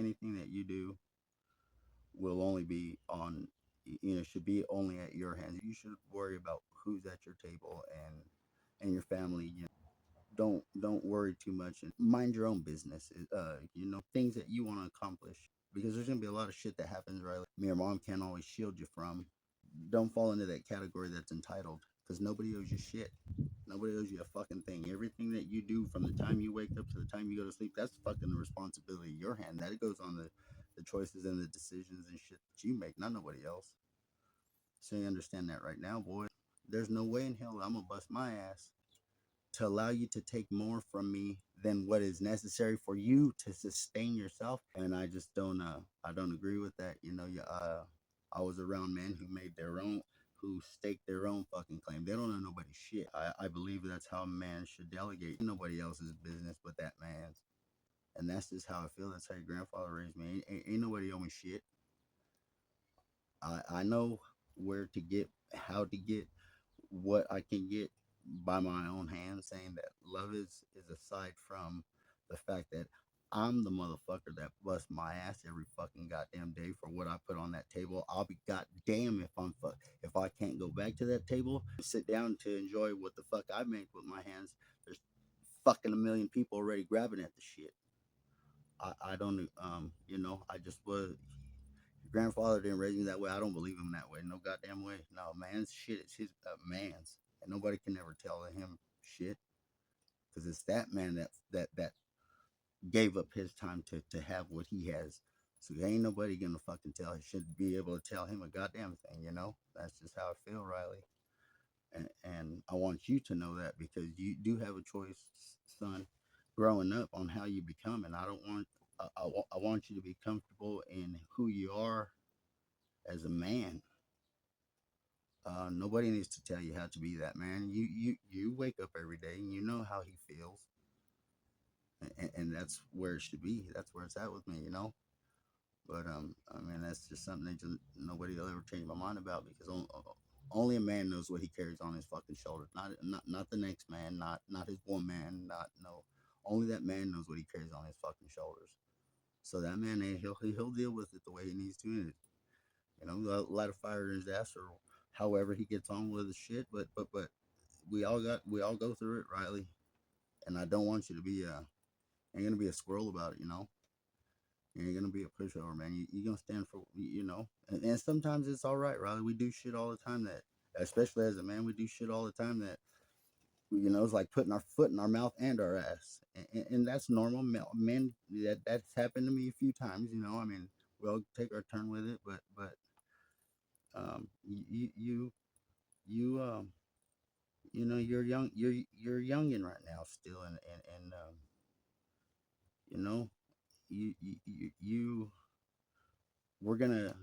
anything that you do will only be on, should be only at your hands. You should worry about who's at your table and your family. Don't worry too much and mind your own business. Things that you want to accomplish, because there's gonna be a lot of shit that happens, right? Like, me or mom can't always shield you from. Don't fall into that category that's entitled, because nobody owes you shit. Nobody owes you a fucking thing. Everything that you do from the time you wake up to the time you go to sleep, that's fucking the responsibility of your hand. That goes on the choices and the decisions and shit that you make, not nobody else. So you understand that right now, boy. There's no way in hell I'm gonna bust my ass to allow you to take more from me than what is necessary for you to sustain yourself. And I just don't agree with that. I was around men who made their own, who staked their own fucking claim. They don't know nobody's shit. I believe that's how a man should delegate. Nobody else's business but that man's. And that's just how I feel. That's how your grandfather raised me. Ain't nobody owe me shit. I know where to get, how to get what I can get by my own hands, saying that love is aside from the fact that I'm the motherfucker that busts my ass every fucking goddamn day for what I put on that table. I'll be goddamn if I can't go back to that table, sit down to enjoy what the fuck I made with my hands. There's fucking a million people already grabbing at the shit. I don't I just was. Your grandfather didn't raise me that way. I don't believe him that way. No goddamn way. No, man's shit is his man's, and nobody can ever tell him shit, because it's that man that gave up his time to have what he has. So ain't nobody gonna fucking tell. Should be able to tell him a goddamn thing. That's just how I feel, Riley. And I want you to know that, because you do have a choice, son, growing up on how you become. And I don't want. I want you to be comfortable in who you are as a man. Nobody needs to tell you how to be that man. You wake up every day and you know how he feels, and that's where it should be. That's where it's at with me. But I mean, that's just something that just nobody will ever change my mind about, because only a man knows what he carries on his fucking shoulders. Not the next man. Not his woman. Not no. Only that man knows what he carries on his fucking shoulders. So that man, he'll deal with it the way he needs to. And light a fire in his ass, or however he gets on with the shit. But we all go through it, Riley. And I don't want you to be ain't gonna be a squirrel about it. You ain't gonna be a pushover, man. You gonna stand for and sometimes it's all right, Riley. We do shit all the time that, especially as a man, we do shit all the time that it's like putting our foot in our mouth and our ass, and that's normal. Men, that's happened to me a few times. I mean, we'll take our turn with it, but you you're young, you're youngin right now still, and you know you we're gonna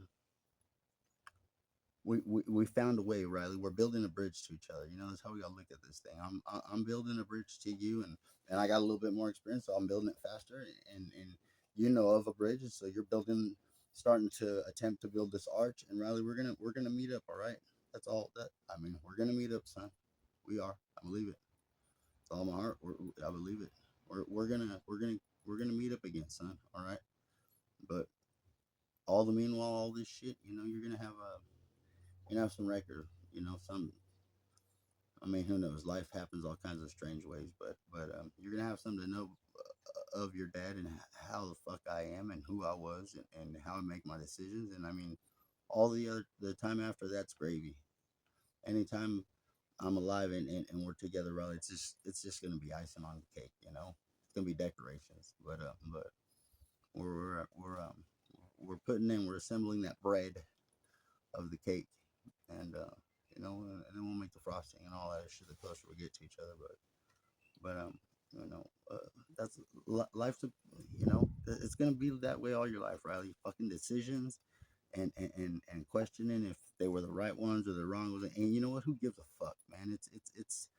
we found a way, Riley. We're building a bridge to each other. That's how we gotta look at this thing. I'm building a bridge to you, and I got a little bit more experience, so I'm building it faster, and you know of a bridge, so you're building, starting to attempt to build this arch. And Riley, we're gonna meet up, all right? That's all that I mean. We're gonna meet up, son. We are. I believe it. With all my heart. I believe it. We're gonna meet up again, son. All right. But all the meanwhile, all this shit, you're gonna have some record. Some. I mean, who knows? Life happens all kinds of strange ways, but you're gonna have something to know of your dad, and how the fuck I am, and who I was, and how I make my decisions. And I mean, all the time after that's gravy. Anytime I'm alive and we're together, Riley, it's just gonna be icing on the cake. It's gonna be decorations. But we're putting in, we're assembling that bread of the cake, and and then we'll make the frosting and all that shit the closer we get to each other. But you know, that's life's it's gonna be that way all your life, Riley. Fucking decisions, and questioning if they were the right ones or the wrong ones. And you know what? Who gives a fuck, man? It's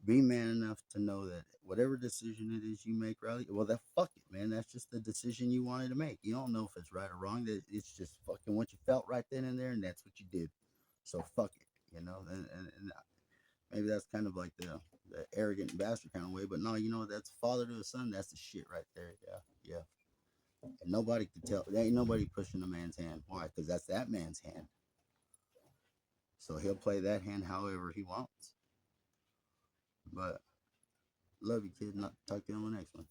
be man enough to know that whatever decision it is you make, Riley, well, that fuck it, man. That's just the decision you wanted to make. You don't know if it's right or wrong. It's just fucking what you felt right then and there, and that's what you did. So fuck it, and maybe that's kind of like the arrogant bastard kind of way, but no, that's father to a son. That's the shit right there. Yeah, yeah. And nobody can tell. There ain't nobody pushing a man's hand. Why? Because that's that man's hand. So he'll play that hand however he wants. But love you, kid. Not talk to you on the next one.